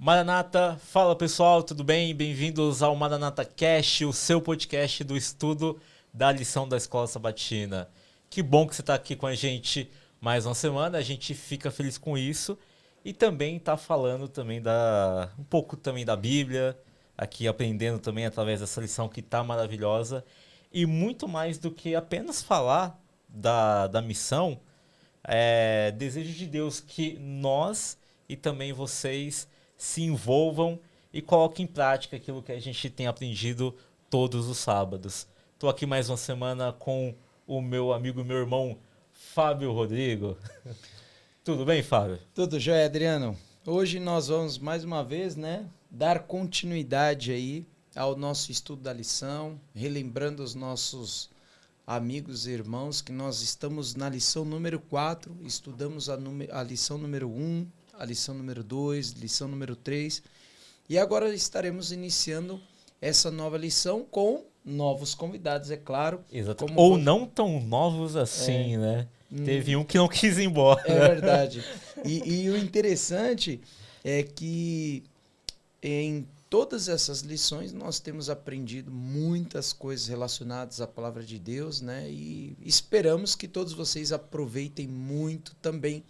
Maranata, fala pessoal, tudo bem? Bem-vindos ao Maranata Cast, o seu podcast do estudo da lição da Escola Sabatina. Que bom que você está aqui com a gente mais uma semana, a gente fica feliz com isso. E também está falando também um pouco também da Bíblia, aqui aprendendo também através dessa lição que está maravilhosa. E muito mais do que apenas falar da missão, desejo de Deus que nós e também vocês se envolvam e coloquem em prática aquilo que a gente tem aprendido todos os sábados. Estou aqui mais uma semana com o meu amigo e meu irmão Fábio Rodrigo. Tudo bem, Fábio? Tudo jóia, Adriano. Hoje nós vamos mais uma vez, dar continuidade aí ao nosso estudo da lição, relembrando os nossos amigos e irmãos que nós estamos na lição número 4, estudamos a lição número 1, a lição número 2, lição número 3, e agora estaremos iniciando essa nova lição com novos convidados, é claro. Exato. Ou não tão novos assim, né? Teve um que não quis ir embora. É verdade. E o interessante é que em todas essas lições nós temos aprendido muitas coisas relacionadas à palavra de Deus, né? E esperamos que todos vocês aproveitem muito também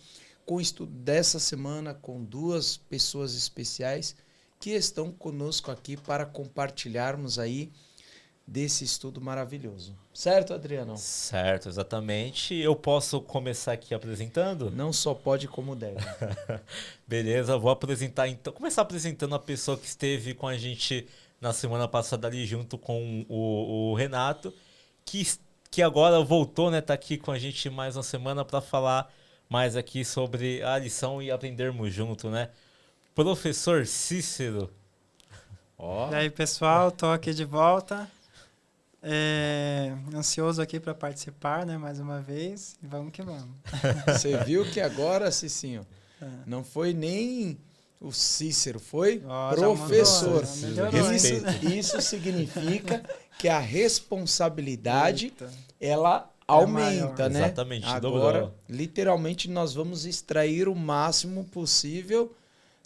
com o estudo dessa semana, com duas pessoas especiais que estão conosco aqui para compartilharmos aí desse estudo maravilhoso. Certo, Adriano? Certo, exatamente. Eu posso começar aqui apresentando? Não só pode, como deve. Beleza, vou apresentar então. Começar apresentando a pessoa que esteve com a gente na semana passada ali junto com o Renato, que agora voltou, né? Tá aqui com a gente mais uma semana para falar mais aqui sobre a lição e aprendermos junto, né? Professor Cícero. Oh. E aí, pessoal, tô aqui de volta. Ansioso aqui para participar, né, mais uma vez. E vamos que vamos. Você viu que agora, Cicinho, não foi nem o Cícero, foi professor. Isso significa que a responsabilidade, ela aumenta, né? Exatamente. Agora, literalmente, nós vamos extrair o máximo possível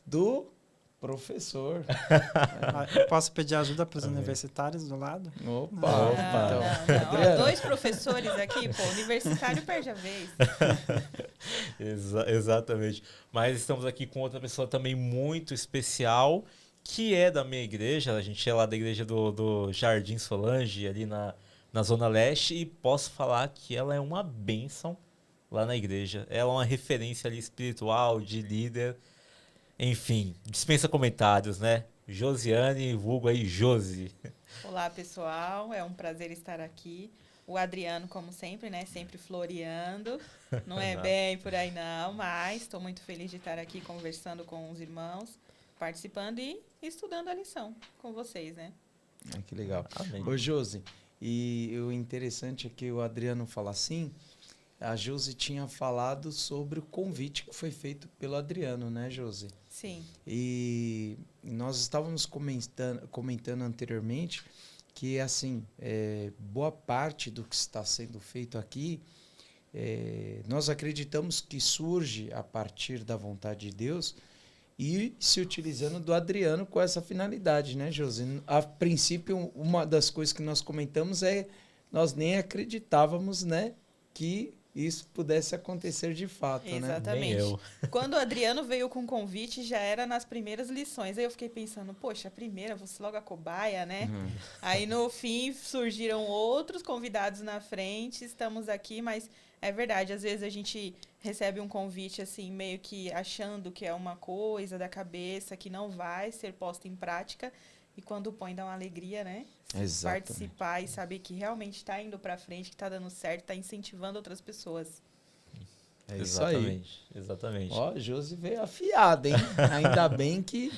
do professor. Eu posso pedir ajuda para os universitários do lado? Opa! Não. 2 professores aqui, pô, universitário perde a vez. Exatamente. Mas estamos aqui com outra pessoa também muito especial, que é da minha igreja. A gente é lá da igreja do Jardim Solange, ali na Zona Leste, e posso falar que ela é uma bênção lá na igreja. Ela é uma referência ali espiritual, de líder. Enfim, dispensa comentários, né? Josiane, vulgo aí, Josi. Olá, pessoal. É um prazer estar aqui. O Adriano, como sempre, né? Sempre floreando. Não é bem por aí, não. Mas estou muito feliz de estar aqui conversando com os irmãos, participando e estudando a lição com vocês, né? Que legal. Amém. Ô, Josi, e o interessante é que o Adriano fala assim, a Josi tinha falado sobre o convite que foi feito pelo Adriano, né, Josi? Sim. E nós estávamos comentando anteriormente que, assim, boa parte do que está sendo feito aqui, nós acreditamos que surge a partir da vontade de Deus e se utilizando do Adriano com essa finalidade, né, Josi? A princípio, uma das coisas que nós comentamos nós nem acreditávamos, né, que isso pudesse acontecer de fato, Exatamente. Nem eu. Quando o Adriano veio com o convite, já era nas primeiras lições. Aí eu fiquei pensando, poxa, a primeira, você logo a cobaia, né? Aí no fim surgiram outros convidados na frente, estamos aqui, mas é verdade, às vezes a gente recebe um convite assim, meio que achando que é uma coisa da cabeça, que não vai ser posta em prática, e quando põe dá uma alegria, né? Exatamente. Participar e saber que realmente está indo para frente, que está dando certo, está incentivando outras pessoas. É isso aí. Exatamente. Ó, Josi veio afiada, hein? Ainda bem que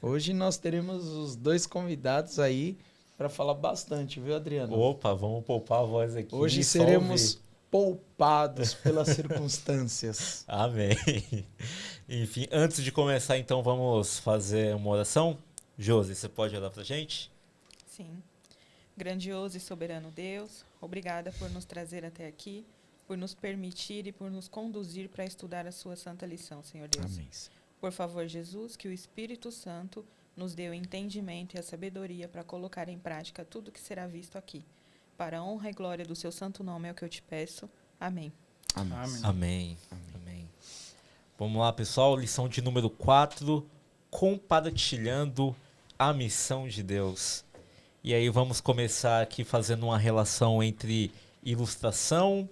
hoje nós teremos os 2 convidados aí para falar bastante, viu, Adriano? Opa, vamos poupar a voz aqui. Hoje seremos poupados pelas circunstâncias. Amém. Enfim, antes de começar, então, vamos fazer uma oração. Josi, você pode orar pra gente? Sim. Grandioso e soberano Deus, obrigada por nos trazer até aqui, por nos permitir e por nos conduzir para estudar a sua santa lição, Senhor Deus. Amém. Por favor, Jesus, que o Espírito Santo nos dê o entendimento e a sabedoria para colocar em prática tudo que será visto aqui. Para a honra e glória do seu santo nome é o que eu te peço. Amém. Amém. Amém. Amém. Vamos lá, pessoal. Lição de número 4. Compartilhando a missão de Deus. E aí vamos começar aqui fazendo uma relação entre ilustração,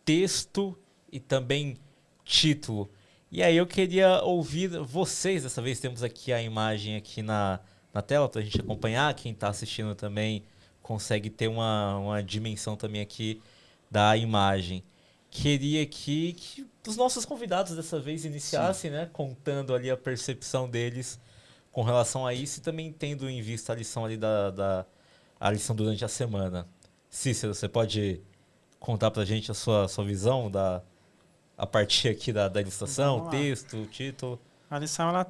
texto e também título. E aí eu queria ouvir vocês, dessa vez temos aqui a imagem aqui na tela para a gente acompanhar, quem está assistindo também consegue ter uma dimensão também aqui da imagem. Queria que os nossos convidados dessa vez iniciassem, né, contando ali a percepção deles com relação a isso e também tendo em vista a lição ali a lição durante a semana. Cícero, você pode contar pra gente a sua visão a partir aqui da ilustração, texto, título? A lição, ela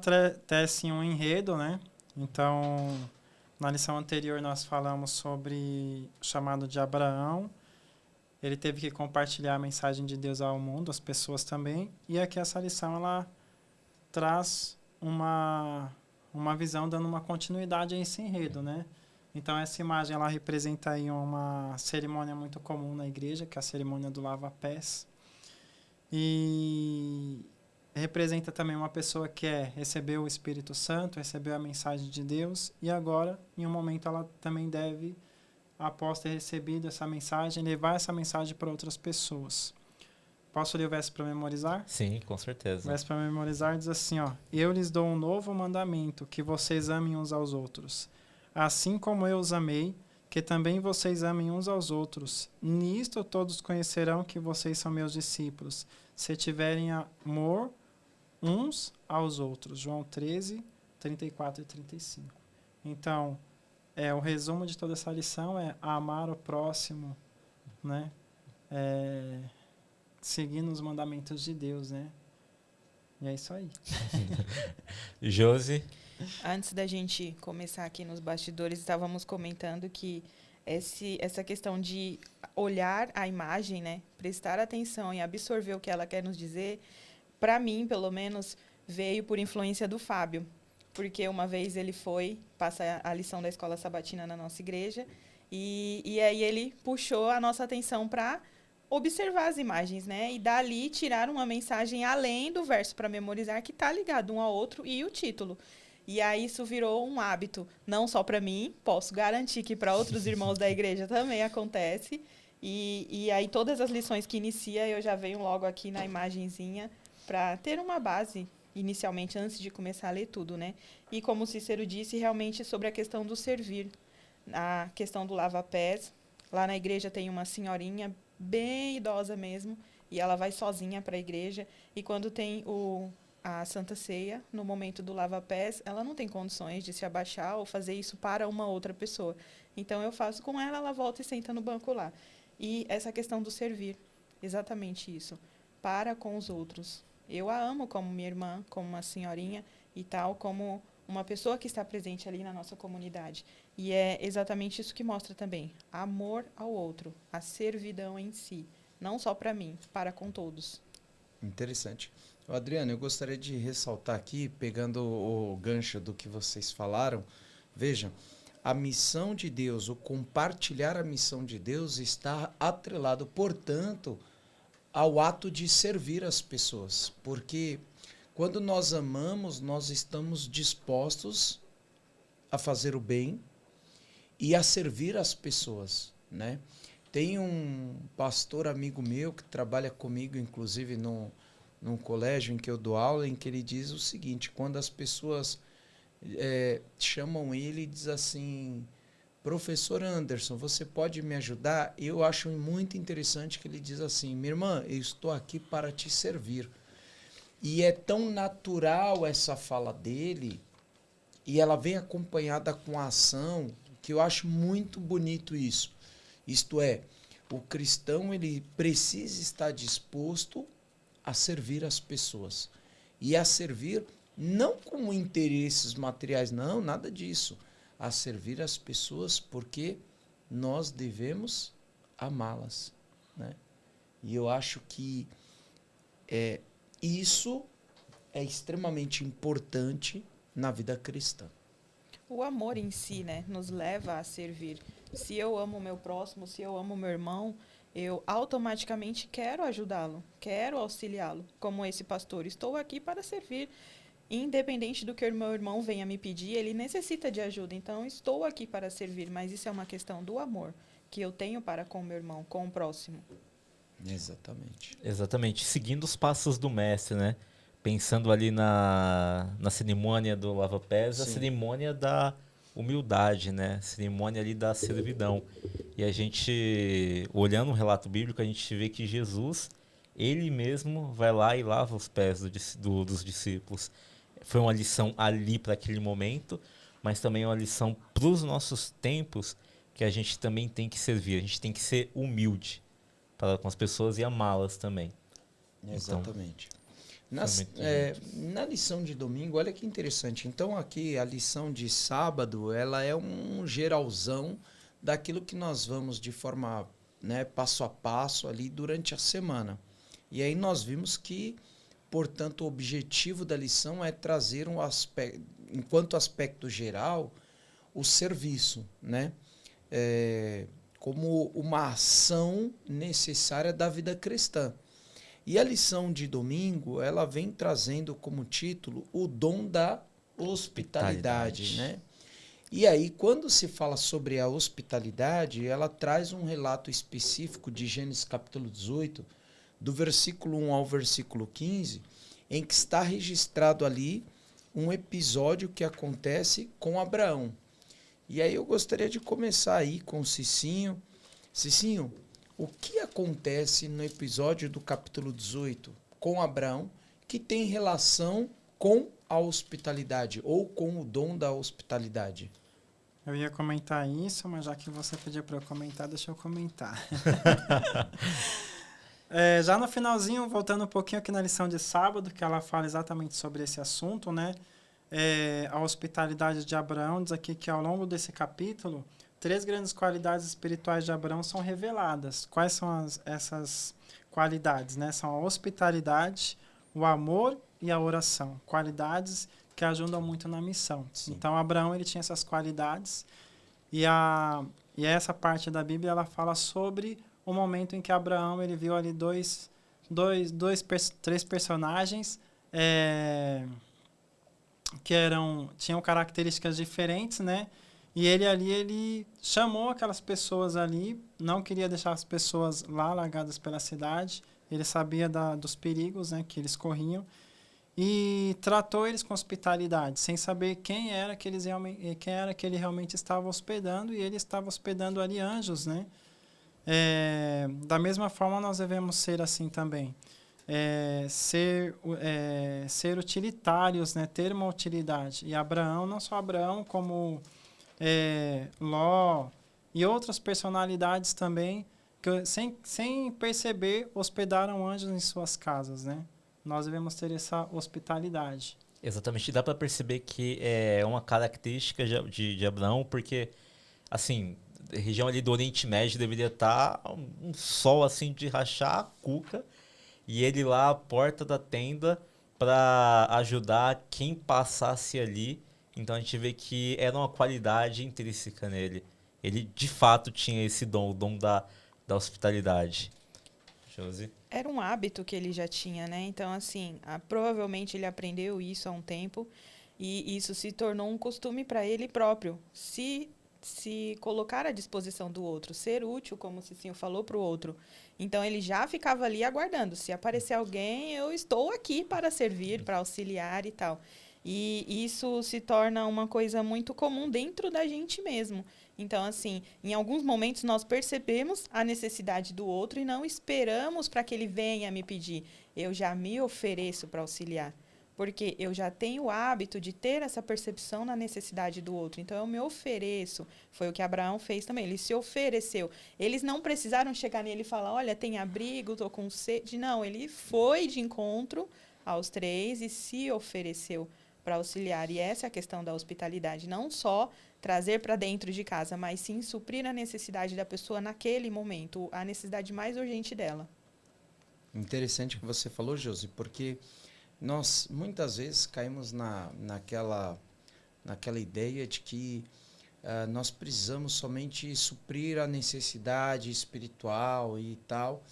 tece um enredo, né? Então, na lição anterior nós falamos sobre o chamado de Abraão. Ele teve que compartilhar a mensagem de Deus ao mundo, as pessoas também. E aqui essa lição, ela traz uma visão, dando uma continuidade a esse enredo, né? Então, essa imagem, ela representa aí uma cerimônia muito comum na igreja, que é a cerimônia do lava-pés. E representa também uma pessoa que recebeu o Espírito Santo, recebeu a mensagem de Deus, e agora, em um momento, ela também deve, após ter recebido essa mensagem, levar essa mensagem para outras pessoas. Posso ler o verso para memorizar? Sim, com certeza. O verso para memorizar diz assim, ó: Eu lhes dou um novo mandamento, que vocês amem uns aos outros. Assim como eu os amei, que também vocês amem uns aos outros. Nisto todos conhecerão que vocês são meus discípulos, se tiverem amor uns aos outros. João 13, 34 e 35. Então, o resumo de toda essa lição é amar o próximo, né? Seguindo os mandamentos de Deus, né? E é isso aí. Josi? Antes da gente começar aqui nos bastidores, estávamos comentando que essa questão de olhar a imagem, né, prestar atenção e absorver o que ela quer nos dizer, para mim, pelo menos, veio por influência do Fábio. Porque uma vez ele passa a lição da escola sabatina na nossa igreja, e aí ele puxou a nossa atenção para observar as imagens, né? E dali tirar uma mensagem além do verso para memorizar, que está ligado um ao outro, e o título. E aí isso virou um hábito, não só para mim, posso garantir que para outros irmãos da igreja também acontece. E aí todas as lições que inicia, eu já venho logo aqui na imagenzinha para ter uma base, inicialmente, antes de começar a ler tudo, né? E como o Cícero disse, realmente sobre a questão do servir, a questão do lava-pés. Lá na igreja tem uma senhorinha bem idosa mesmo, e ela vai sozinha para a igreja, e quando tem a Santa Ceia, no momento do lava-pés, ela não tem condições de se abaixar ou fazer isso para uma outra pessoa. Então, eu faço com ela, ela volta e senta no banco lá. E essa questão do servir, exatamente isso, para com os outros. Eu a amo como minha irmã, como uma senhorinha e tal, como uma pessoa que está presente ali na nossa comunidade. E é exatamente isso que mostra também, amor ao outro, a servidão em si, não só para mim, para com todos. Interessante. Adriano, eu gostaria de ressaltar aqui, pegando o gancho do que vocês falaram, vejam, a missão de Deus, o compartilhar a missão de Deus está atrelado, portanto, ao ato de servir as pessoas, porque quando nós amamos, nós estamos dispostos a fazer o bem e a servir as pessoas, né? Tem um pastor amigo meu que trabalha comigo, inclusive num colégio em que eu dou aula, em que ele diz o seguinte: quando as pessoas chamam ele e diz assim, professor Anderson, você pode me ajudar? Eu acho muito interessante que ele diz assim, minha irmã, eu estou aqui para te servir. E é tão natural essa fala dele, e ela vem acompanhada com a ação, que eu acho muito bonito isso. Isto é, o cristão ele precisa estar disposto a servir as pessoas. E a servir não com interesses materiais, não, nada disso. A servir as pessoas porque nós devemos amá-las, né? E eu acho que isso é extremamente importante na vida cristã. O amor em si, né, nos leva a servir. Se eu amo o meu próximo, se eu amo o meu irmão, eu automaticamente quero ajudá-lo, quero auxiliá-lo. Como esse pastor, estou aqui para servir. Independente do que o meu irmão venha me pedir, ele necessita de ajuda. Então, estou aqui para servir. Mas isso é uma questão do amor que eu tenho para com o meu irmão, com o próximo. Exatamente. Exatamente. Seguindo os passos do mestre, né? Pensando ali na cerimônia do lava-pés, a Sim. cerimônia da humildade, né? A cerimônia ali da servidão. E a gente, olhando o relato bíblico, a gente vê que Jesus, ele mesmo vai lá e lava os pés dos discípulos. Foi uma lição ali para aquele momento, mas também uma lição para os nossos tempos, que a gente também tem que servir. A gente tem que ser humilde para com as pessoas e amá-las também. Exatamente. Na lição de domingo, olha que interessante. Então, aqui, a lição de sábado, ela é um geralzão daquilo que nós vamos de forma, né, passo a passo ali durante a semana. E aí nós vimos que, portanto, o objetivo da lição é trazer um aspecto, enquanto aspecto geral, o serviço, né? Como uma ação necessária da vida cristã. E a lição de domingo, ela vem trazendo como título o dom da hospitalidade, né? E aí, quando se fala sobre a hospitalidade, ela traz um relato específico de Gênesis capítulo 18, do versículo 1 ao versículo 15, em que está registrado ali um episódio que acontece com Abraão. E aí eu gostaria de começar aí com o Cicinho. Cicinho, o que acontece no episódio do capítulo 18 com Abraão que tem relação com a hospitalidade ou com o dom da hospitalidade? Eu ia comentar isso, mas já que você pediu para eu comentar, deixa eu comentar. Já no finalzinho, voltando um pouquinho aqui na lição de sábado, que ela fala exatamente sobre esse assunto, né? A hospitalidade de Abraão, diz aqui que ao longo desse capítulo, 3 grandes qualidades espirituais de Abraão são reveladas. Quais são essas qualidades, né? São a hospitalidade, o amor e a oração. Qualidades que ajudam muito na missão. Sim. Então, Abraão ele tinha essas qualidades e essa parte da Bíblia ela fala sobre o momento em que Abraão ele viu ali três personagens que tinham características diferentes, né? E ele chamou aquelas pessoas ali, não queria deixar as pessoas lá largadas pela cidade. Ele sabia dos perigos, né, que eles corriam e tratou eles com hospitalidade, sem saber quem era que ele realmente estava hospedando, e ele estava hospedando ali anjos, né? Da mesma forma nós devemos ser assim também, ser utilitários, né? Ter uma utilidade. E Abraão, não só Abraão, como Ló e outras personalidades também, que sem perceber hospedaram anjos em suas casas, né? Nós devemos ter essa hospitalidade. Exatamente, dá para perceber que é uma característica de Abraão, porque, assim, a região ali do Oriente Médio deveria estar um sol assim de rachar a cuca, e ele lá à porta da tenda para ajudar quem passasse ali. Então a gente vê que era uma qualidade intrínseca nele. Ele de fato tinha esse dom, o dom da hospitalidade. Josi? Era um hábito que ele já tinha, né? Então, assim, provavelmente ele aprendeu isso há um tempo e isso se tornou um costume para ele próprio. Se colocar à disposição do outro, ser útil, como o Cicinho falou, para o outro. Então, ele já ficava ali aguardando. Se aparecer alguém, eu estou aqui para servir, para auxiliar e tal. E isso se torna uma coisa muito comum dentro da gente mesmo. Então, assim, em alguns momentos nós percebemos a necessidade do outro e não esperamos para que ele venha me pedir. Eu já me ofereço para auxiliar. Porque eu já tenho o hábito de ter essa percepção na necessidade do outro. Então, eu me ofereço. Foi o que Abraão fez também. Ele se ofereceu. Eles não precisaram chegar nele e falar, olha, tem abrigo, estou com sede. Não, ele foi de encontro aos 3 e se ofereceu para auxiliar. E essa é a questão da hospitalidade. Não só trazer para dentro de casa, mas sim suprir a necessidade da pessoa naquele momento, a necessidade mais urgente dela. Interessante que você falou, Josi, porque Nós muitas vezes caímos naquela ideia de que nós precisamos somente suprir a necessidade espiritual e tal.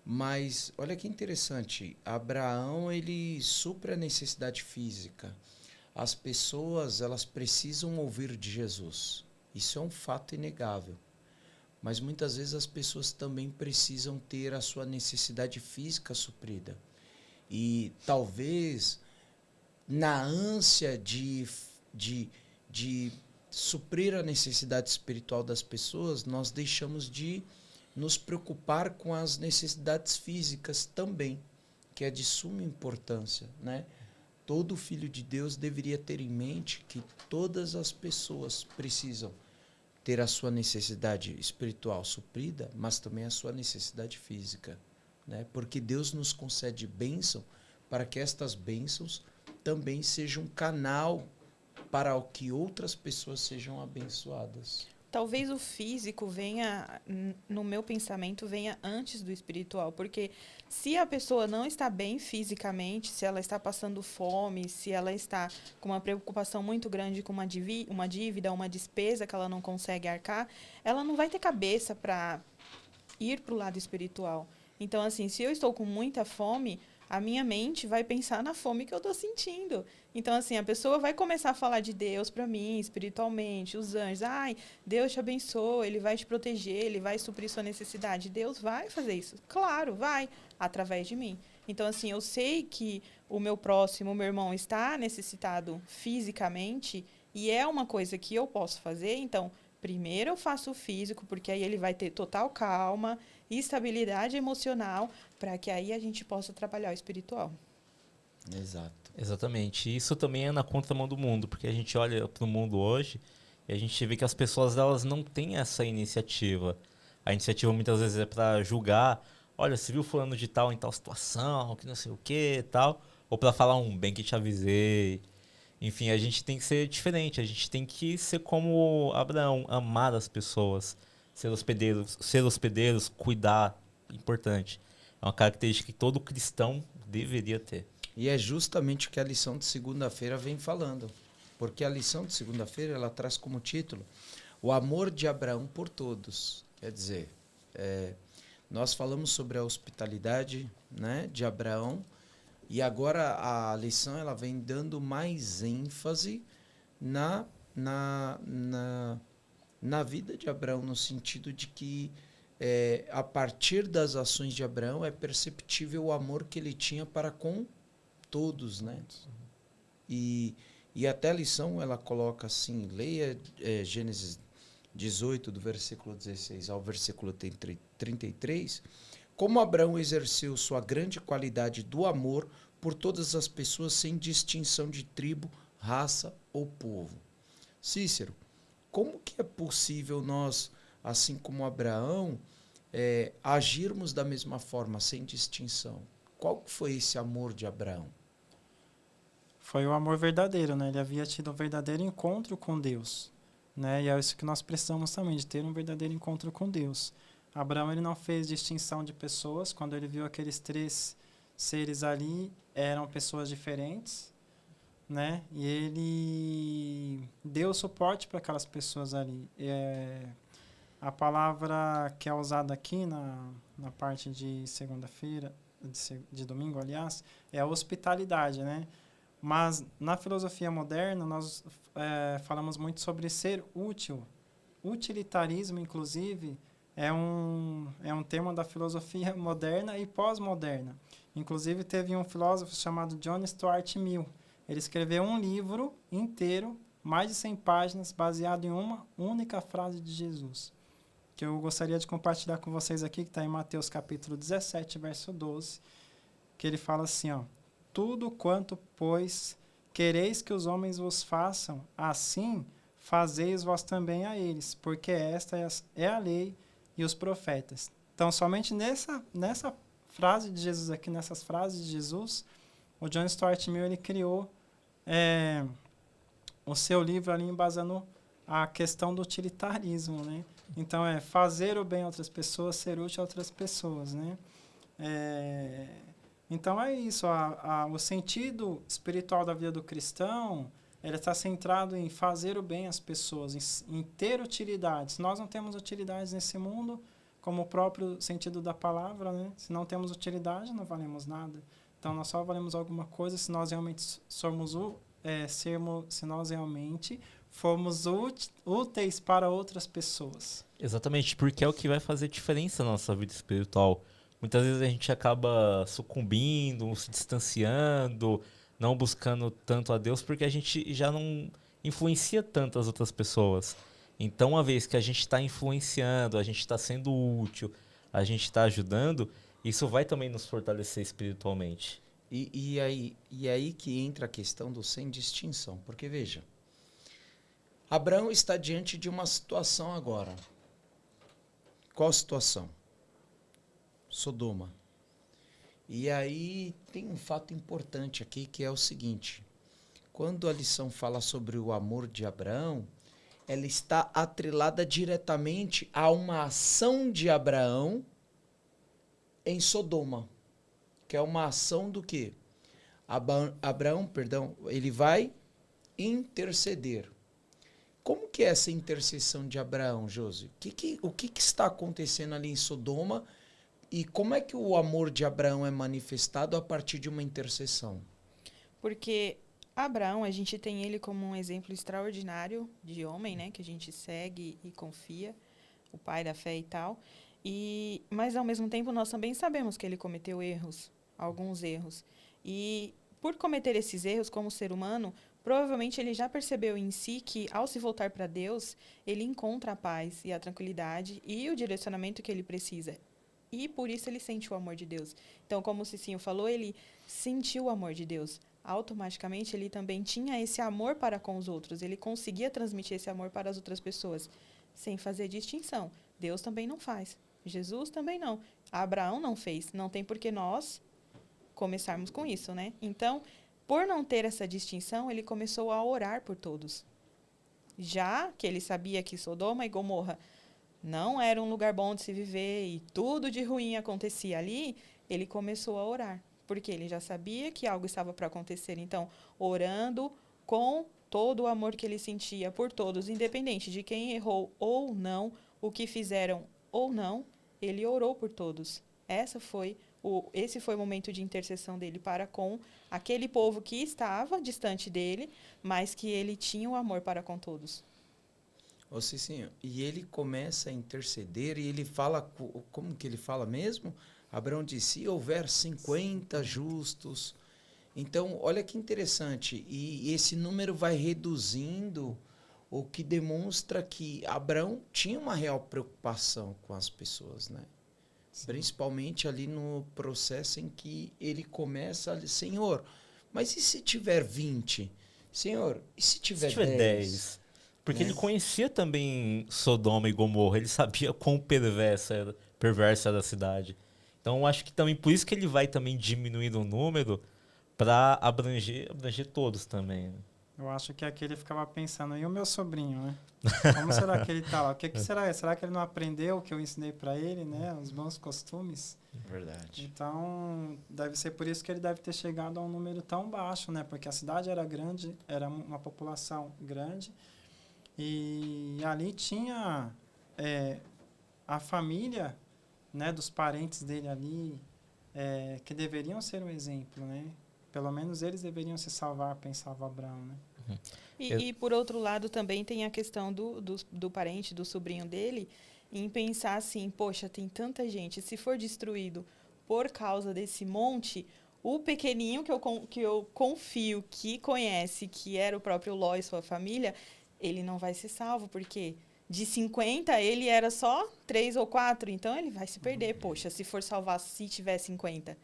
Mas olha que interessante, Abraão ele supre a necessidade física. As pessoas elas precisam ouvir de Jesus. Isso é um fato inegável. Mas muitas vezes as pessoas também precisam ter a sua necessidade física suprida. E talvez na ânsia de suprir a necessidade espiritual das pessoas, nós deixamos de nos preocupar com as necessidades físicas também, que é de suma importância, né? Todo filho de Deus deveria ter em mente que todas as pessoas precisam ter a sua necessidade espiritual suprida, mas também a sua necessidade física, né? Porque Deus nos concede bênção para que estas bênçãos também sejam um canal para que outras pessoas sejam abençoadas. Talvez o físico venha, no meu pensamento, venha antes do espiritual. Porque se a pessoa não está bem fisicamente, se ela está passando fome, se ela está com uma preocupação muito grande com uma dívida, uma despesa que ela não consegue arcar, ela não vai ter cabeça para ir para o lado espiritual. Então, assim, se eu estou com muita fome, a minha mente vai pensar na fome que eu estou sentindo. Então, assim, a pessoa vai começar a falar de Deus para mim, espiritualmente, os anjos. Ai, Deus te abençoa, Ele vai te proteger, Ele vai suprir sua necessidade. Deus vai fazer isso. Claro, vai, através de mim. Então, assim, eu sei que o meu próximo, o meu irmão, está necessitado fisicamente e é uma coisa que eu posso fazer. Então, primeiro eu faço o físico, porque aí ele vai ter total calma e estabilidade emocional, para que aí a gente possa trabalhar o espiritual. Exato. Exatamente. Isso também é na contramão do mundo, porque a gente olha para o mundo hoje e a gente vê que as pessoas elas não têm essa iniciativa. A iniciativa muitas vezes é para julgar, olha, você viu fulano de tal em tal situação, que não sei o que e tal, ou para falar um bem que te avisei. Enfim, a gente tem que ser diferente, a gente tem que ser como Abraão, amar as pessoas, ser hospedeiros, cuidar, importante. É uma característica que todo cristão deveria ter. E é justamente o que a lição de segunda-feira vem falando. Porque a lição de segunda-feira ela traz como título o amor de Abraão por todos. Quer dizer, nós falamos sobre a hospitalidade, né, de Abraão, e agora a lição ela vem dando mais ênfase na vida de Abraão, no sentido de que a partir das ações de Abraão é perceptível o amor que ele tinha para com todos, né? E até a lição ela coloca assim, leia Gênesis 18, do versículo 16 ao versículo 33, como Abraão exerceu sua grande qualidade do amor por todas as pessoas sem distinção de tribo, raça ou povo. Cícero, como que é possível nós, assim como Abraão, agirmos da mesma forma, sem distinção? Qual foi esse amor de Abraão? Foi o amor verdadeiro, né? Ele havia tido um verdadeiro encontro com Deus, né? E é isso que nós precisamos também, de ter um verdadeiro encontro com Deus. Abraão ele não fez distinção de pessoas. Quando ele viu aqueles 3 seres ali, eram pessoas diferentes, né? E ele deu suporte para aquelas pessoas ali. A palavra que é usada aqui na parte de segunda-feira, de domingo, aliás, é a hospitalidade, né? Mas na filosofia moderna, nós falamos muito sobre ser útil. Utilitarismo, inclusive, é um tema da filosofia moderna e pós-moderna. Inclusive, teve um filósofo chamado John Stuart Mill. Ele escreveu um livro inteiro, mais de 100 páginas, baseado em uma única frase de Jesus, que eu gostaria de compartilhar com vocês aqui, que está em Mateus capítulo 17, verso 12, que ele fala assim, ó: tudo quanto, pois, quereis que os homens vos façam, assim fazeis vós também a eles, porque esta é a lei e os profetas. Então, somente nessa frase de Jesus aqui, nessas frases de Jesus, o John Stuart Mill ele criou o seu livro ali embasando a questão do utilitarismo, né? Então, fazer o bem a outras pessoas, ser útil a outras pessoas, né? Então é isso, o sentido espiritual da vida do cristão, ele está centrado em fazer o bem às pessoas, em ter utilidades. Nós não temos utilidades nesse mundo, como o próprio sentido da palavra, né? Se não temos utilidade, não valemos nada. Então nós só valemos alguma coisa se nós realmente formos úteis para outras pessoas. Exatamente, porque é o que vai fazer diferença na nossa vida espiritual. Muitas vezes a gente acaba sucumbindo, se distanciando, não buscando tanto a Deus, porque a gente já não influencia tanto as outras pessoas. Então, uma vez que a gente está influenciando, a gente está sendo útil, a gente está ajudando, isso vai também nos fortalecer espiritualmente. E aí que entra a questão do sem distinção. Porque, veja, Abraão está diante de uma situação agora. Qual situação? Sodoma. E aí tem um fato importante aqui, que é o seguinte. Quando a lição fala sobre o amor de Abraão, ela está atrelada diretamente a uma ação de Abraão em Sodoma. Que é uma ação do quê? Abraão, ele vai interceder. Como que é essa intercessão de Abraão, Josi? O que está acontecendo ali em Sodoma e como é que o amor de Abraão é manifestado a partir de uma intercessão? Porque Abraão, a gente tem ele como um exemplo extraordinário de homem, né? Que a gente segue e confia, o pai da fé e tal. Mas, ao mesmo tempo, nós também sabemos que ele cometeu erros, alguns erros. E, por cometer esses erros como ser humano, provavelmente ele já percebeu em si que, ao se voltar para Deus, ele encontra a paz e a tranquilidade e o direcionamento que ele precisa. E, por isso, ele sente o amor de Deus. Então, como o Cicinho falou, ele sentiu o amor de Deus. Automaticamente, ele também tinha esse amor para com os outros. Ele conseguia transmitir esse amor para as outras pessoas, sem fazer distinção. Deus também não faz. Jesus também não. Abraão não fez. Não tem por que nós começarmos com isso, né? Então, por não ter essa distinção, ele começou a orar por todos. Já que ele sabia que Sodoma e Gomorra não era um lugar bom de se viver e tudo de ruim acontecia ali, ele começou a orar. Porque ele já sabia que algo estava para acontecer. Então, orando com todo o amor que ele sentia por todos, independente de quem errou ou não, o que fizeram ou não, ele orou por todos. Esse foi o momento de intercessão dele para com aquele povo que estava distante dele, mas que ele tinha o amor para com todos. Ô Cicinho, e ele começa a interceder e ele fala, como que ele fala mesmo? Abraão disse, se houver 50 justos. Então, olha que interessante. E esse número vai reduzindo, o que demonstra que Abraão tinha uma real preocupação com as pessoas, né? Sim. Principalmente ali no processo em que ele começa a dizer, Senhor, mas e se tiver 20? Senhor, e se tiver 10? Porque ele conhecia também Sodoma e Gomorra, ele sabia quão perversa era a cidade. Então, acho que também por isso que ele vai também diminuindo o número para abranger todos também. Né? Eu acho que aqui ele ficava pensando, e o meu sobrinho, né? Como será que ele tá lá? O que será? Será que ele não aprendeu o que eu ensinei para ele, né? Os bons costumes? Verdade. Então, deve ser por isso que ele deve ter chegado a um número tão baixo, né? Porque a cidade era grande, era uma população grande, e ali tinha a família, né, dos parentes dele ali, que deveriam ser um exemplo, né? Pelo menos eles deveriam se salvar, pensava Abraão, né? Uhum. E por outro lado, também tem a questão do parente, do sobrinho dele, em pensar assim, poxa, tem tanta gente, se for destruído por causa desse monte, o pequenininho que eu confio, que conhece, que era o próprio Ló e sua família, ele não vai ser salvo, porque de 50, ele era só 3 ou 4, então ele vai se perder, poxa, se for salvar, se tiver 50.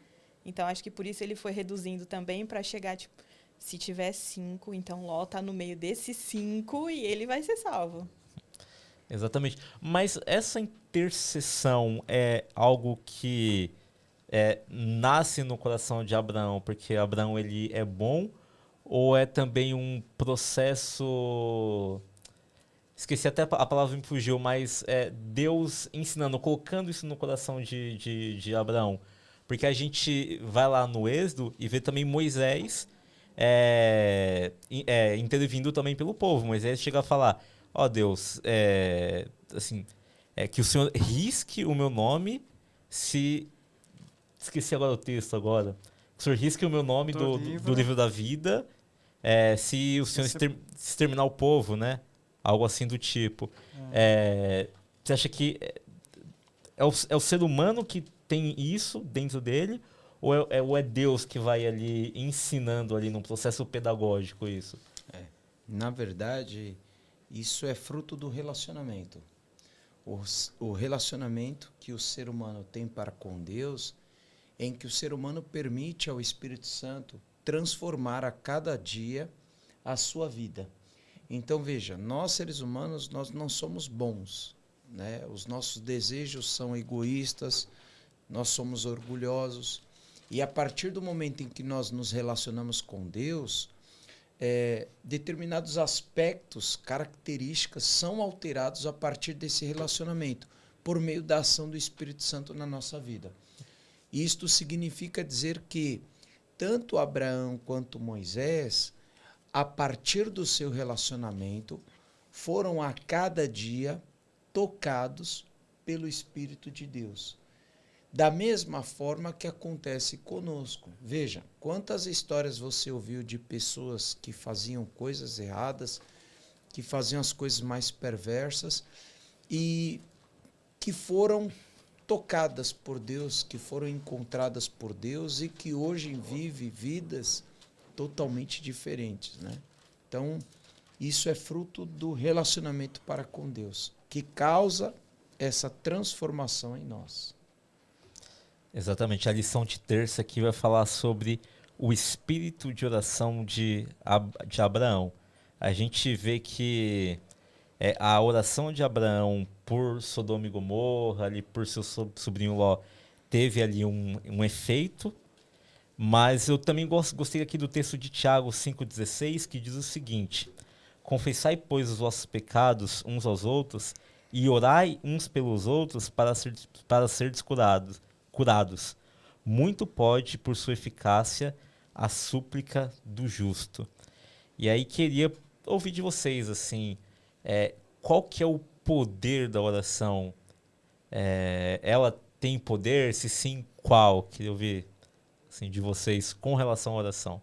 Então, acho que por isso ele foi reduzindo também para chegar, tipo, se tiver 5, então Ló tá no meio desses 5 e ele vai ser salvo. Exatamente. Mas essa intercessão é algo que nasce no coração de Abraão, porque Abraão ele é bom, ou é também um processo... Esqueci até a palavra, me fugiu, mas Deus ensinando, colocando isso no coração de Abraão. Porque a gente vai lá no Êxodo e vê também Moisés intervindo também pelo povo. Moisés chega a falar, ó Deus, assim, que o Senhor risque o meu nome se... Esqueci agora o texto agora. Que o Senhor risque o meu nome do livro da vida se o Senhor exterminar o povo, né? Algo assim do tipo. Você acha que é o ser humano que tem isso dentro dele? Ou é Deus que vai ali ensinando ali num processo pedagógico isso? Na verdade, isso é fruto do relacionamento. O relacionamento que o ser humano tem para com Deus, em que o ser humano permite ao Espírito Santo transformar a cada dia a sua vida. Então, veja, nós seres humanos, nós não somos bons, né? Os nossos desejos são egoístas, nós somos orgulhosos. E a partir do momento em que nós nos relacionamos com Deus, determinados aspectos, características são alterados a partir desse relacionamento, por meio da ação do Espírito Santo na nossa vida. Isto significa dizer que tanto Abraão quanto Moisés, a partir do seu relacionamento, foram a cada dia tocados pelo Espírito de Deus. Da mesma forma que acontece conosco. Veja, quantas histórias você ouviu de pessoas que faziam coisas erradas, que faziam as coisas mais perversas e que foram tocadas por Deus, que foram encontradas por Deus e que hoje vivem vidas totalmente diferentes, né? Então, isso é fruto do relacionamento para com Deus, que causa essa transformação em nós. Exatamente. A lição de terça aqui vai falar sobre o espírito de oração de Abraão. A gente vê que a oração de Abraão por Sodoma e Gomorra, ali por seu sobrinho Ló, teve ali um efeito, mas eu também gostei aqui do texto de Tiago 5,16, que diz o seguinte: confessai, pois, os vossos pecados uns aos outros e orai uns pelos outros para seres curados. Muito pode, por sua eficácia, a súplica do justo. E aí queria ouvir de vocês, assim, qual que é o poder da oração? Ela tem poder? Se sim, qual? Queria ouvir assim, de vocês com relação à oração.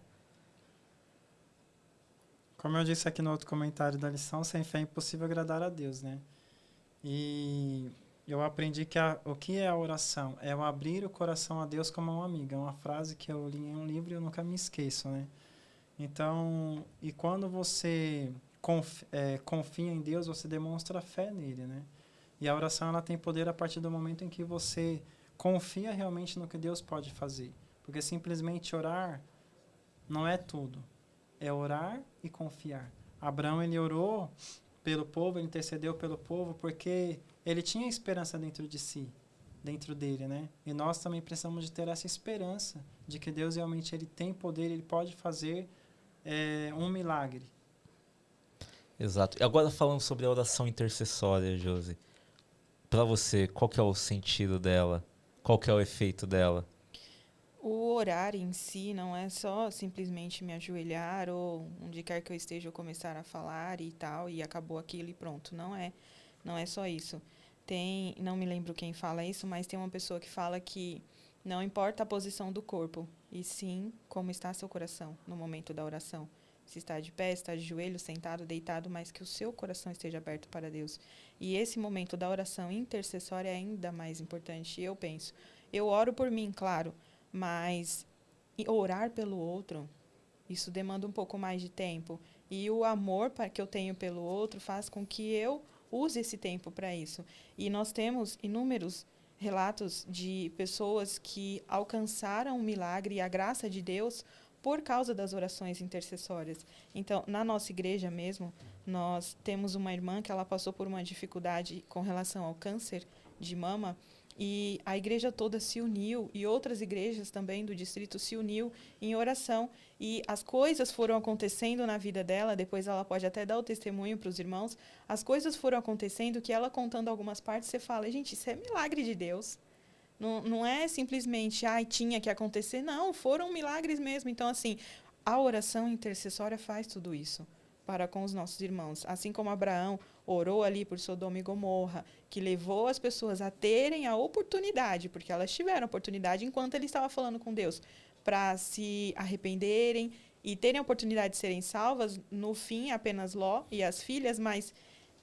Como eu disse aqui no outro comentário da lição, sem fé é impossível agradar a Deus, né? E eu aprendi que o que é a oração? É o abrir o coração a Deus como um amigo. É uma frase que eu li em um livro e eu nunca me esqueço, né? Então, e quando você confia em Deus, você demonstra fé nele, né? E a oração, ela tem poder a partir do momento em que você confia realmente no que Deus pode fazer. Porque simplesmente orar não é tudo. É orar e confiar. Abraão, ele orou pelo povo, ele intercedeu pelo povo, porque ele tinha esperança dentro de si, dentro dele, né? E nós também precisamos de ter essa esperança de que Deus realmente ele tem poder, ele pode fazer um milagre. Exato. E agora falando sobre a oração intercessória, Josi, para você, qual que é o sentido dela? Qual que é o efeito dela? O orar em si não é só simplesmente me ajoelhar ou onde quer que eu esteja eu começar a falar e tal, e acabou aquilo e pronto. Não é só isso. Não me lembro quem fala isso, mas tem uma pessoa que fala que não importa a posição do corpo, e sim como está seu coração no momento da oração. Se está de pé, se está de joelho, sentado, deitado, mas que o seu coração esteja aberto para Deus. E esse momento da oração intercessória é ainda mais importante. Eu penso, eu oro por mim, claro, mas orar pelo outro, isso demanda um pouco mais de tempo. E o amor que eu tenho pelo outro faz com que eu use esse tempo para isso. E nós temos inúmeros relatos de pessoas que alcançaram o milagre e a graça de Deus por causa das orações intercessórias. Então, na nossa igreja mesmo, nós temos uma irmã que ela passou por uma dificuldade com relação ao câncer de mama, e a igreja toda se uniu, e outras igrejas também do distrito se uniu em oração, e as coisas foram acontecendo na vida dela. Depois ela pode até dar o testemunho para os irmãos. As coisas foram acontecendo que ela contando algumas partes, você fala, gente, isso é milagre de Deus. Não é simplesmente, ai, tinha que acontecer. Não, foram milagres mesmo. Então, assim, a oração intercessória faz tudo isso para com os nossos irmãos. Assim como Abraão orou ali por Sodoma e Gomorra, que levou as pessoas a terem a oportunidade, porque elas tiveram a oportunidade enquanto ele estava falando com Deus, para se arrependerem e terem a oportunidade de serem salvas, no fim, apenas Ló e as filhas, mas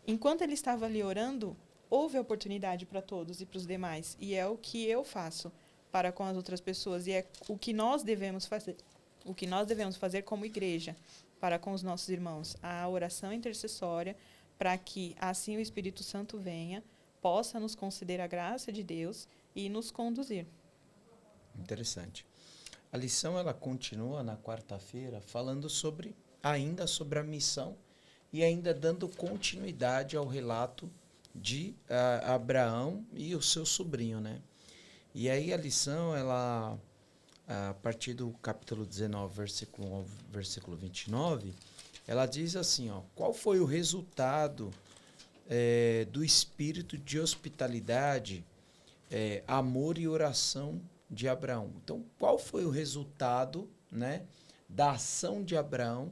enquanto ele estava ali orando, houve oportunidade para todos e para os demais. E é o que eu faço para com as outras pessoas. E é o que nós devemos fazer. O que nós devemos fazer como igreja para com os nossos irmãos. A oração intercessória, para que assim o Espírito Santo venha, possa nos conceder a graça de Deus e nos conduzir. Interessante. A lição ela continua na quarta-feira falando ainda sobre a missão e ainda dando continuidade ao relato de Abraão e o seu sobrinho, né? E aí a lição, ela, a partir do capítulo 19, versículo 29, ela diz assim, ó, qual foi o resultado do espírito de hospitalidade, amor e oração de Abraão? Então, qual foi o resultado, né, da ação de Abraão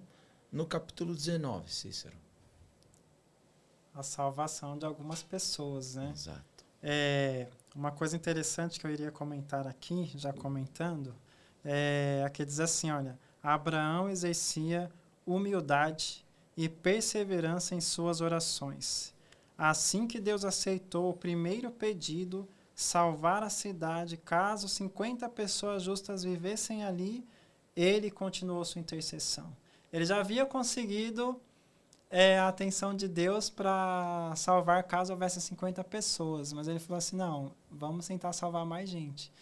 no capítulo 19, Cícero? A salvação de algumas pessoas, né? Exato. Uma coisa interessante que eu iria comentar aqui, já comentando, aqui diz assim, olha, Abraão exercia humildade e perseverança em suas orações. Assim que Deus aceitou o primeiro pedido, salvar a cidade, caso 50 pessoas justas vivessem ali, ele continuou sua intercessão. Ele já havia conseguido a atenção de Deus para salvar caso houvesse 50 pessoas. Mas ele falou assim, não, vamos tentar salvar mais gente.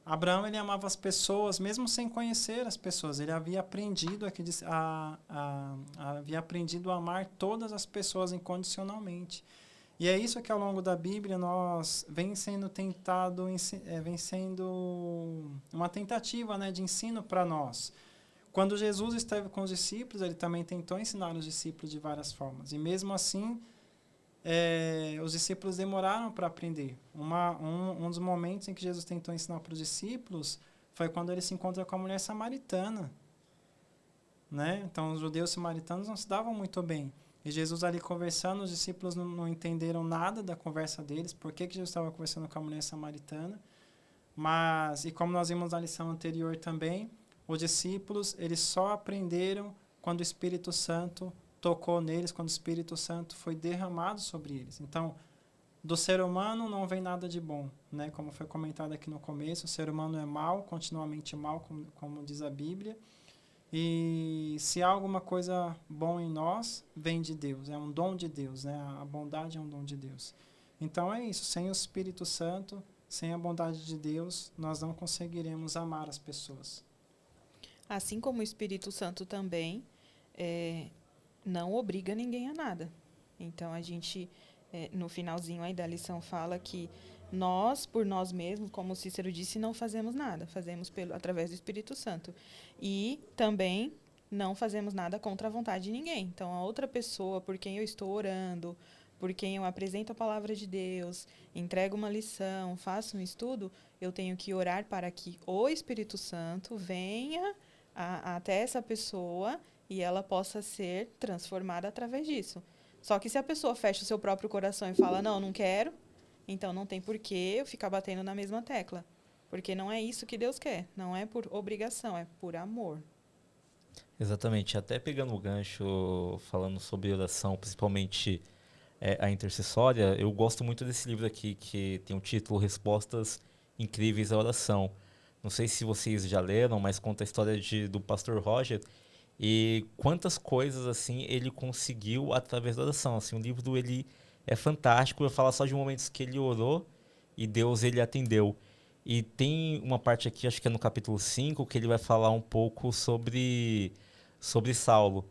Abraão, ele amava as pessoas, mesmo sem conhecer as pessoas. Ele havia aprendido havia aprendido a amar todas as pessoas incondicionalmente. E é isso que ao longo da Bíblia vem sendo uma tentativa, né, de ensino para nós. Quando Jesus esteve com os discípulos, ele também tentou ensinar os discípulos de várias formas. E mesmo assim, os discípulos demoraram para aprender. Um dos momentos em que Jesus tentou ensinar para os discípulos foi quando ele se encontra com a mulher samaritana. Né? Então, os judeus samaritanos não se davam muito bem. E Jesus ali conversando, os discípulos não entenderam nada da conversa deles, por que Jesus estava conversando com a mulher samaritana. E como nós vimos na lição anterior também, os discípulos, eles só aprenderam quando o Espírito Santo tocou neles, quando o Espírito Santo foi derramado sobre eles. Então, do ser humano não vem nada de bom, né? Como foi comentado aqui no começo, o ser humano é mau, continuamente mau, como diz a Bíblia. E se há alguma coisa bom em nós, vem de Deus, é um dom de Deus, né? A bondade é um dom de Deus. Então é isso, sem o Espírito Santo, sem a bondade de Deus, nós não conseguiremos amar as pessoas. Assim como o Espírito Santo também não obriga ninguém a nada. Então, a gente, no finalzinho aí da lição, fala que nós, por nós mesmos, como o Cícero disse, não fazemos nada. Fazemos através do Espírito Santo. E também não fazemos nada contra a vontade de ninguém. Então, a outra pessoa por quem eu estou orando, por quem eu apresento a palavra de Deus, entrego uma lição, faço um estudo, eu tenho que orar para que o Espírito Santo venha até essa pessoa e ela possa ser transformada através disso. Só que se a pessoa fecha o seu próprio coração e fala, não quero, então não tem por que eu ficar batendo na mesma tecla. Porque não é isso que Deus quer. Não é por obrigação, é por amor. Exatamente. Até pegando o gancho, falando sobre oração, principalmente a intercessória, eu gosto muito desse livro aqui, que tem o título Respostas Incríveis à Oração. Não sei se vocês já leram, mas conta a história do pastor Roger e quantas coisas assim ele conseguiu através da oração. Assim, o livro ele é fantástico, ele fala só de momentos que ele orou e Deus ele atendeu. E tem uma parte aqui, acho que é no capítulo 5, que ele vai falar um pouco sobre Saulo.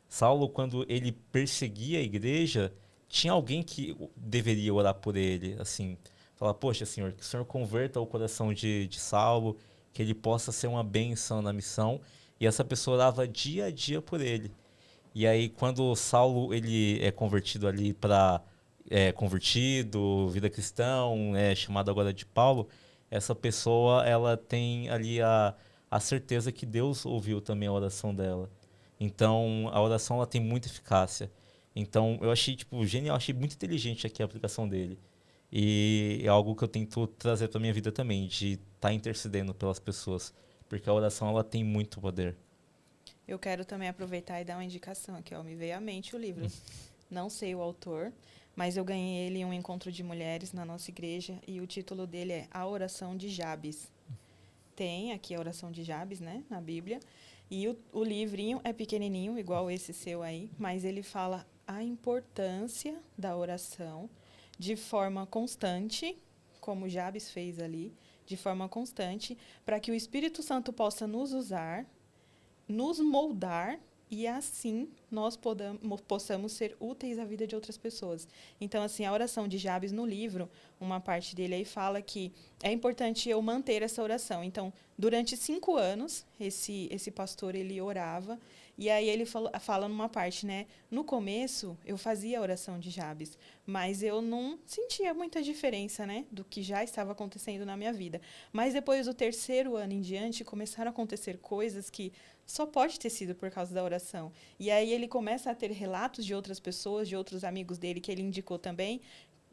Saulo, quando ele perseguia a igreja, tinha alguém que deveria orar por ele, assim, falar, poxa, Senhor, que o Senhor converta o coração de Saulo, que ele possa ser uma bênção na missão. E essa pessoa orava dia a dia por ele. E aí, quando Saulo ele é convertido ali para convertido, vida cristão, chamado agora de Paulo, essa pessoa ela tem ali a certeza que Deus ouviu também a oração dela. Então, a oração ela tem muita eficácia. Então, eu achei genial, achei muito inteligente aqui a aplicação dele. E é algo que eu tento trazer para minha vida também, de estar intercedendo pelas pessoas, porque a oração ela tem muito poder. Eu quero também aproveitar e dar uma indicação aqui, ó. Me veio à mente o livro. Não sei o autor, mas eu ganhei ele em um encontro de mulheres na nossa igreja e o título dele é A Oração de Jabes. Tem aqui a oração de Jabes, né, na Bíblia. E o livrinho é pequenininho, igual esse seu aí, mas ele fala a importância da oração de forma constante, como Jabes fez ali, de forma constante, para que o Espírito Santo possa nos usar, nos moldar e assim nós possamos ser úteis à vida de outras pessoas. Então, assim, a oração de Jabes no livro, uma parte dele aí fala que é importante eu manter essa oração. Então, durante 5 anos, esse pastor, ele orava, e aí ele fala numa parte, né? No começo, eu fazia a oração de Jabes, mas eu não sentia muita diferença, né? Do que já estava acontecendo na minha vida. Mas depois do 3º ano em diante, começaram a acontecer coisas que só pode ter sido por causa da oração. E aí ele começa a ter relatos de outras pessoas, de outros amigos dele, que ele indicou também,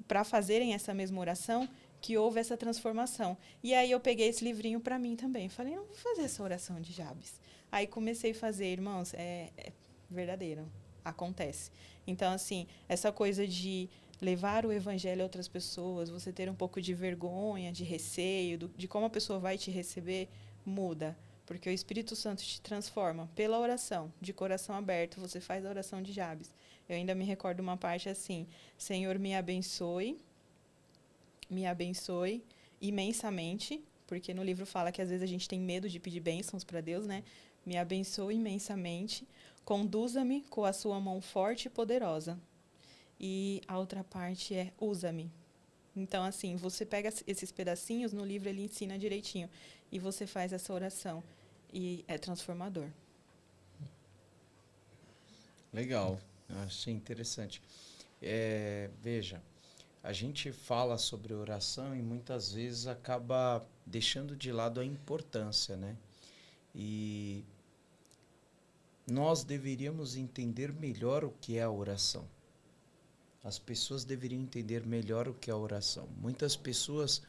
para fazerem essa mesma oração, que houve essa transformação. E aí eu peguei esse livrinho para mim também. Falei, eu vou fazer essa oração de Jabes. Aí comecei a fazer, irmãos, é verdadeiro, acontece. Então, assim, essa coisa de levar o evangelho a outras pessoas, você ter um pouco de vergonha, de receio, de como a pessoa vai te receber, muda. Porque o Espírito Santo te transforma pela oração, de coração aberto, você faz a oração de Jabes. Eu ainda me recordo uma parte assim, Senhor, me abençoe imensamente, porque no livro fala que às vezes a gente tem medo de pedir bênçãos para Deus, né? Me abençoe imensamente, conduza-me com a sua mão forte e poderosa. E a outra parte é, usa-me. Então, assim, você pega esses pedacinhos, no livro ele ensina direitinho, e você faz essa oração. E é transformador. Legal, eu achei interessante. Veja, a gente fala sobre oração e muitas vezes acaba deixando de lado a importância, né? E nós deveríamos entender melhor o que é a oração. As pessoas deveriam entender melhor o que é a oração. Muitas pessoas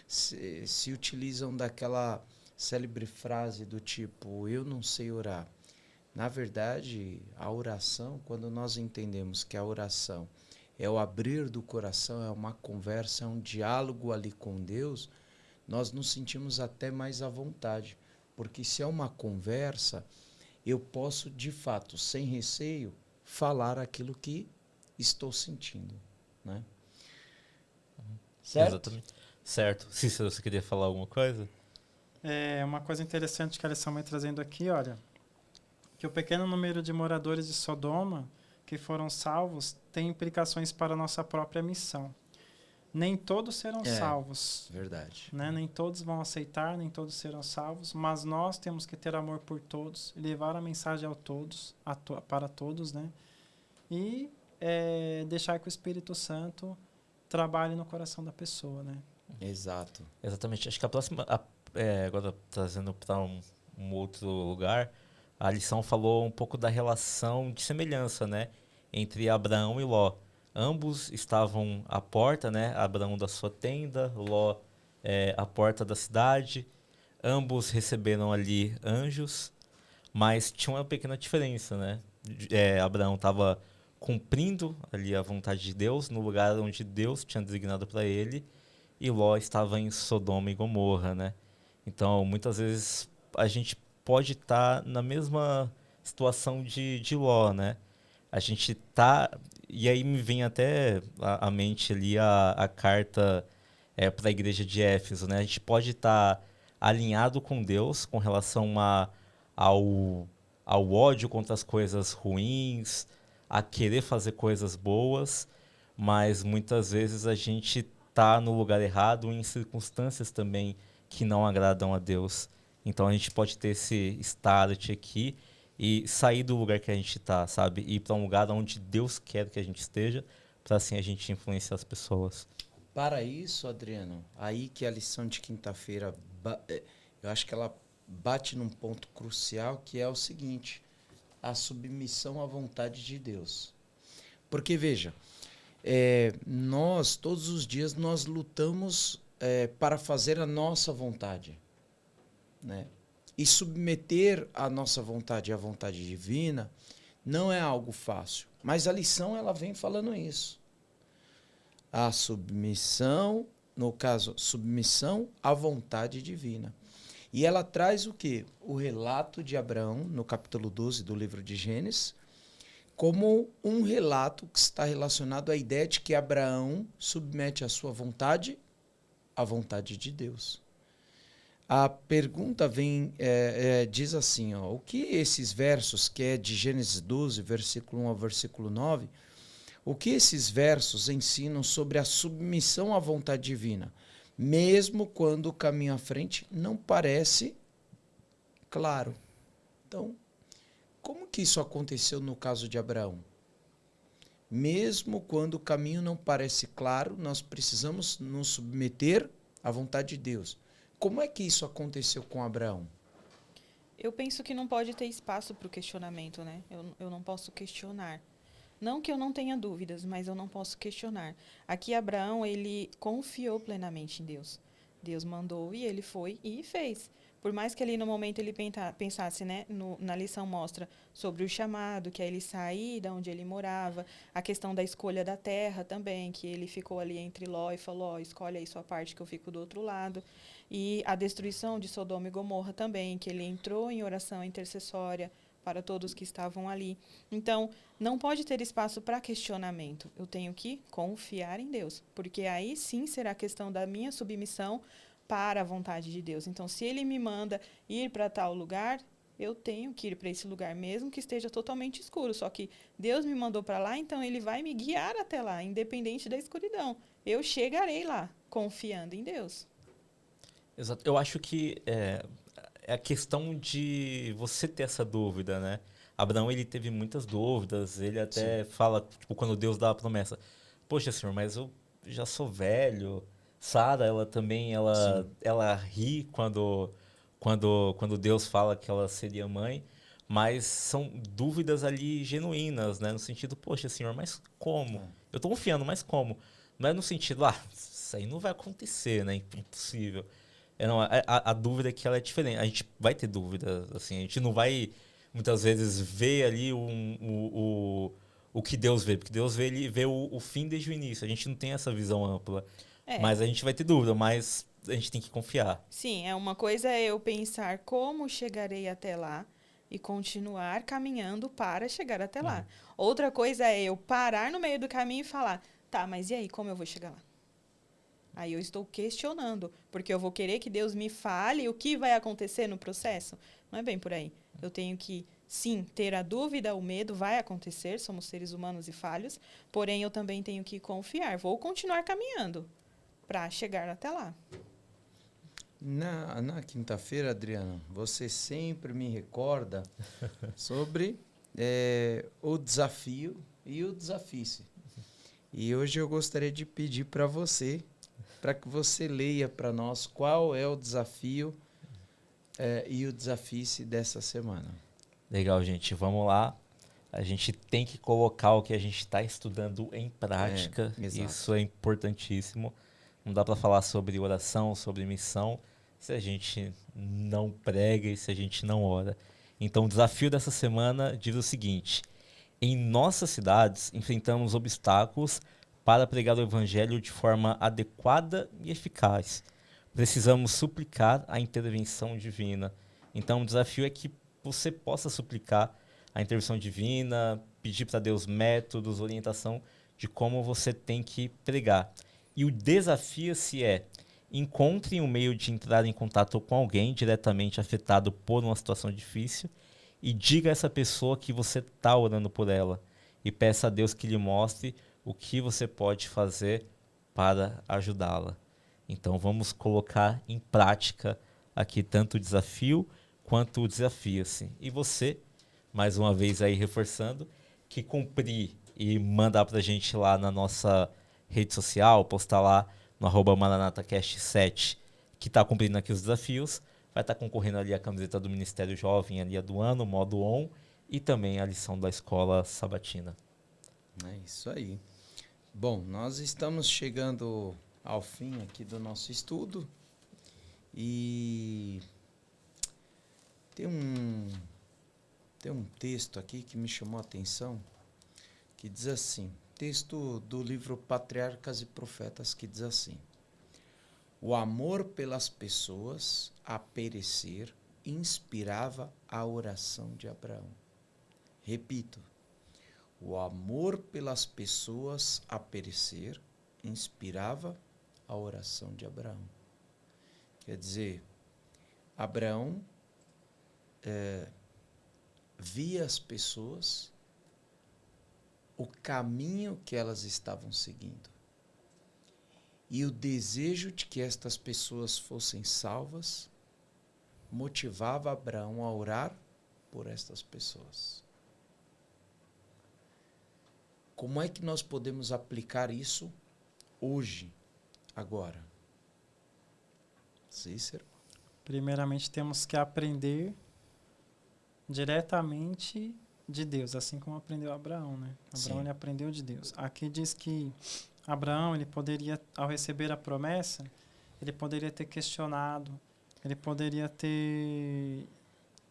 se utilizam daquela célebre frase do tipo, eu não sei orar. Na verdade, a oração, quando nós entendemos que a oração é o abrir do coração, é uma conversa, é um diálogo ali com Deus, nós nos sentimos até mais à vontade. Porque se é uma conversa, eu posso, de fato, sem receio, falar aquilo que estou sentindo, né? Certo? Exatamente. Certo. Cícero, você queria falar alguma coisa? Uma coisa interessante que a lição vai trazendo aqui, olha, que o pequeno número de moradores de Sodoma que foram salvos tem implicações para a nossa própria missão. Nem todos serão salvos. Verdade. Né? Nem todos vão aceitar, nem todos serão salvos, mas nós temos que ter amor por todos, levar a mensagem para todos, né? E deixar que o Espírito Santo trabalhe no coração da pessoa, né? Exato. Exatamente. Acho que a próxima, agora trazendo para um outro lugar, a lição falou um pouco da relação de semelhança, né, entre Abraão e Ló. Ambos estavam à porta, né? Abraão da sua tenda, Ló à porta da cidade. Ambos receberam ali anjos, mas tinha uma pequena diferença, né? Abraão estava cumprindo ali a vontade de Deus no lugar onde Deus tinha designado para ele, e Ló estava em Sodoma e Gomorra, né? Então, muitas vezes a gente pode estar na mesma situação de Ló, né? A gente tá... E aí me vem até à mente ali a carta para a igreja de Éfeso, né? A gente pode estar alinhado com Deus com relação ao ódio contra as coisas ruins, a querer fazer coisas boas, mas muitas vezes a gente tá no lugar errado em circunstâncias também que não agradam a Deus. Então a gente pode ter esse start aqui e sair do lugar que a gente tá, sabe? Ir para um lugar onde Deus quer que a gente esteja, para assim a gente influenciar as pessoas. Para isso, Adriano, aí que a lição de quinta-feira, eu acho que ela bate num ponto crucial, que é o seguinte: a submissão à vontade de Deus. Porque, veja, nós, todos os dias, nós lutamos para fazer a nossa vontade, né? E submeter a nossa vontade à vontade divina não é algo fácil. Mas a lição, ela vem falando isso. A submissão, no caso, submissão à vontade divina. E ela traz o quê? O relato de Abraão, no capítulo 12 do livro de Gênesis, como um relato que está relacionado à ideia de que Abraão submete a sua vontade à vontade de Deus. A pergunta diz assim, ó, o que esses versos, que é de Gênesis 12, versículo 1 ao versículo 9, o que esses versos ensinam sobre a submissão à vontade divina, mesmo quando o caminho à frente não parece claro? Então, como que isso aconteceu no caso de Abraão? Mesmo quando o caminho não parece claro, nós precisamos nos submeter à vontade de Deus. Como é que isso aconteceu com Abraão? Eu penso que não pode ter espaço para o questionamento, né? Eu não posso questionar. Não que eu não tenha dúvidas, mas eu não posso questionar. Aqui Abraão, ele confiou plenamente em Deus. Deus mandou e ele foi e fez. Por mais que ali no momento ele pensasse, né, na lição mostra sobre o chamado, que é ele sair de onde ele morava, a questão da escolha da terra também, que ele ficou ali entre Ló e falou, escolhe aí sua parte que eu fico do outro lado. E a destruição de Sodoma e Gomorra também, que ele entrou em oração intercessória para todos que estavam ali. Então, não pode ter espaço para questionamento. Eu tenho que confiar em Deus, porque aí sim será a questão da minha submissão para a vontade de Deus. Então, se ele me manda ir para tal lugar, eu tenho que ir para esse lugar, mesmo que esteja totalmente escuro. Só que Deus me mandou para lá, então ele vai me guiar até lá, independente da escuridão. Eu chegarei lá, confiando em Deus. Exato. Eu acho que é a questão de você ter essa dúvida, né? Abraão, ele teve muitas dúvidas, ele até fala, tipo, quando Deus dá a promessa, poxa, Senhor, mas eu já sou velho. Sara, ela também, ela ri quando Deus fala que ela seria mãe, mas são dúvidas ali genuínas, né? No sentido, poxa, Senhor, mas como? Eu tô confiando, mas como? Não é no sentido, isso aí não vai acontecer, né? Impossível. Não, a dúvida é que ela é diferente. A gente vai ter dúvidas, assim, a gente não vai muitas vezes ver ali o que Deus vê, porque Deus vê o fim desde o início. A gente não tem essa visão ampla. Mas a gente vai ter dúvida, mas a gente tem que confiar. Sim, uma coisa é eu pensar como chegarei até lá e continuar caminhando para chegar até lá. Outra coisa é eu parar no meio do caminho e falar, tá, mas e aí, como eu vou chegar lá? Aí eu estou questionando, porque eu vou querer que Deus me fale o que vai acontecer no processo. Não é bem por aí. Eu tenho que, sim, ter a dúvida, o medo vai acontecer, somos seres humanos e falhos, porém eu também tenho que confiar. Vou continuar caminhando para chegar até lá. Na quinta-feira, Adriano, você sempre me recorda sobre o desafio e o desafio. E hoje eu gostaria de pedir para você, para que você leia para nós qual é o desafio e o desafio dessa semana. Legal, gente. Vamos lá. A gente tem que colocar o que a gente está estudando em prática. Isso é importantíssimo. Não dá para falar sobre oração, sobre missão, se a gente não prega e se a gente não ora. Então, o desafio dessa semana diz o seguinte: em nossas cidades, enfrentamos obstáculos para pregar o evangelho de forma adequada e eficaz. Precisamos suplicar a intervenção divina. Então, o desafio é que você possa suplicar a intervenção divina, pedir para Deus métodos, orientação de como você tem que pregar. E o desafio-se encontre um meio de entrar em contato com alguém diretamente afetado por uma situação difícil e diga a essa pessoa que você está orando por ela e peça a Deus que lhe mostre o que você pode fazer para ajudá-la. Então vamos colocar em prática aqui tanto o desafio quanto o desafio-se. E você, mais uma vez aí reforçando, que cumprir e mandar pra gente lá na nossa rede social, postar lá no @MaranataCast7, que tá cumprindo aqui os desafios. Vai estar concorrendo ali a camiseta do Ministério Jovem, ali a do ano, modo on, e também a lição da escola sabatina. É isso aí. Bom, nós estamos chegando ao fim aqui do nosso estudo e tem um texto aqui que me chamou a atenção, que diz assim, texto do livro Patriarcas e Profetas, que diz assim: o amor pelas pessoas a perecer inspirava a oração de Abraão. Repito, o amor pelas pessoas a perecer inspirava a oração de Abraão. Quer dizer, Abraão via as pessoas, o caminho que elas estavam seguindo. E o desejo de que estas pessoas fossem salvas motivava Abraão a orar por estas pessoas. Como é que nós podemos aplicar isso hoje, agora? Cícero? Primeiramente, temos que aprender diretamente de Deus, assim como aprendeu Abraão, né? Abraão, ele aprendeu de Deus. Aqui diz que Abraão, ele poderia, ao receber a promessa, ele poderia ter questionado, ele poderia ter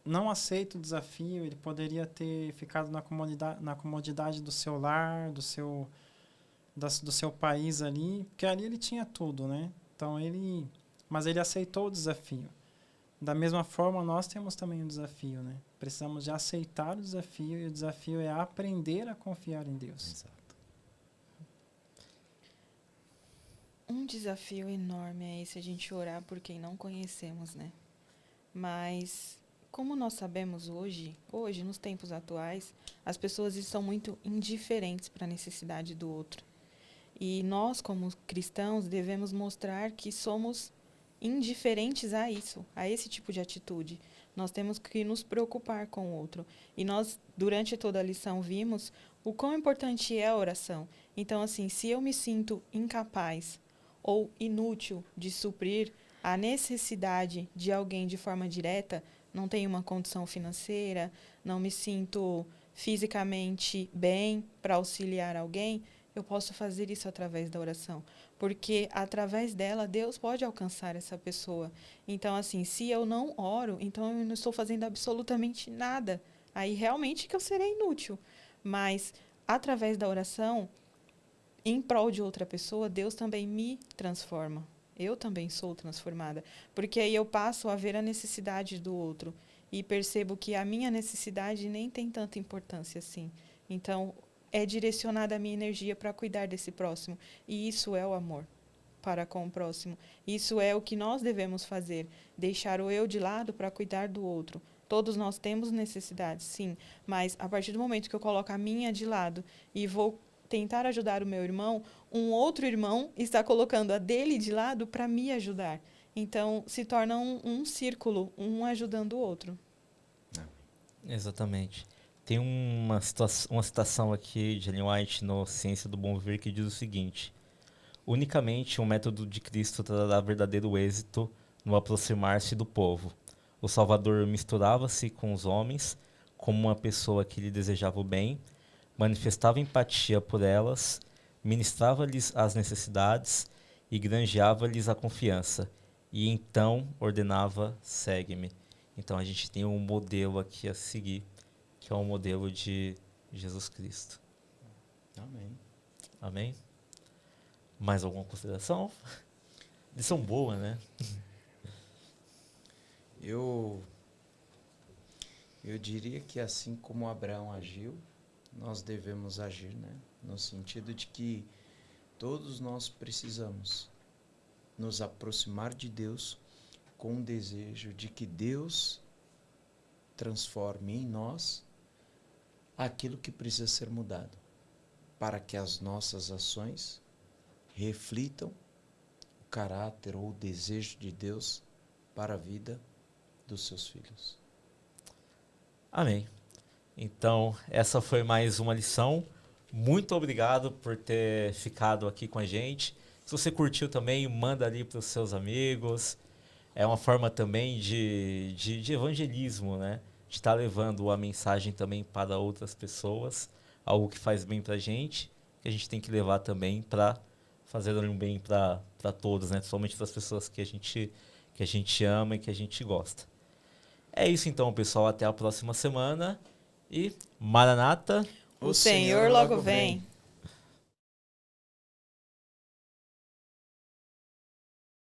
não aceito o desafio, ele poderia ter ficado na comodidade do seu lar, do seu país ali, porque ali ele tinha tudo, né? Então mas ele aceitou o desafio. Da mesma forma, nós temos também um desafio, né? Precisamos de aceitar o desafio, e o desafio é aprender a confiar em Deus. Exato. Um desafio enorme é esse, a gente orar por quem não conhecemos, né? Mas, como nós sabemos hoje, nos tempos atuais, as pessoas estão muito indiferentes para a necessidade do outro. E nós, como cristãos, devemos mostrar que somos indiferentes a isso, a esse tipo de atitude. Nós temos que nos preocupar com o outro. E nós, durante toda a lição, vimos o quão importante é a oração. Então, assim, se eu me sinto incapaz ou inútil de suprir a necessidade de alguém de forma direta, não tenho uma condição financeira, não me sinto fisicamente bem para auxiliar alguém, eu posso fazer isso através da oração. Porque através dela, Deus pode alcançar essa pessoa. Então, assim, se eu não oro, então eu não estou fazendo absolutamente nada. Aí realmente que eu serei inútil. Mas através da oração, em prol de outra pessoa, Deus também me transforma. Eu também sou transformada. Porque aí eu passo a ver a necessidade do outro. E percebo que a minha necessidade nem tem tanta importância assim. Então, é direcionada a minha energia para cuidar desse próximo. E isso é o amor para com o próximo. Isso é o que nós devemos fazer. Deixar o eu de lado para cuidar do outro. Todos nós temos necessidades, sim. Mas a partir do momento que eu coloco a minha de lado e vou tentar ajudar o meu irmão, um outro irmão está colocando a dele de lado para me ajudar. Então, se torna um círculo, um ajudando o outro. Exatamente. Tem uma citação aqui de Ellen White no Ciência do Bom Viver que diz o seguinte: unicamente um método de Cristo trará verdadeiro êxito no aproximar-se do povo. O Salvador misturava-se com os homens como uma pessoa que lhe desejava o bem, manifestava empatia por elas, ministrava-lhes as necessidades e granjeava-lhes a confiança. E então ordenava: segue-me. Então a gente tem um modelo aqui a seguir, que é o modelo de Jesus Cristo. Amém. Amém? Mais alguma consideração? Lição boa, né? Eu diria que assim como Abraão agiu, nós devemos agir, né? No sentido de que todos nós precisamos nos aproximar de Deus com o desejo de que Deus transforme em nós aquilo que precisa ser mudado, para que as nossas ações reflitam o caráter ou o desejo de Deus para a vida dos seus filhos. Amém. Então, essa foi mais uma lição muito obrigado por ter ficado aqui com a gente. Se você curtiu também, manda ali para os seus amigos. É uma forma também de evangelismo, né? De estar levando a mensagem também para outras pessoas, algo que faz bem para a gente, que a gente tem que levar também para fazer um bem para todos, né? Somente para as pessoas que a gente ama e que a gente gosta. É isso então, pessoal. Até a próxima semana. E Maranata. O Senhor logo vem.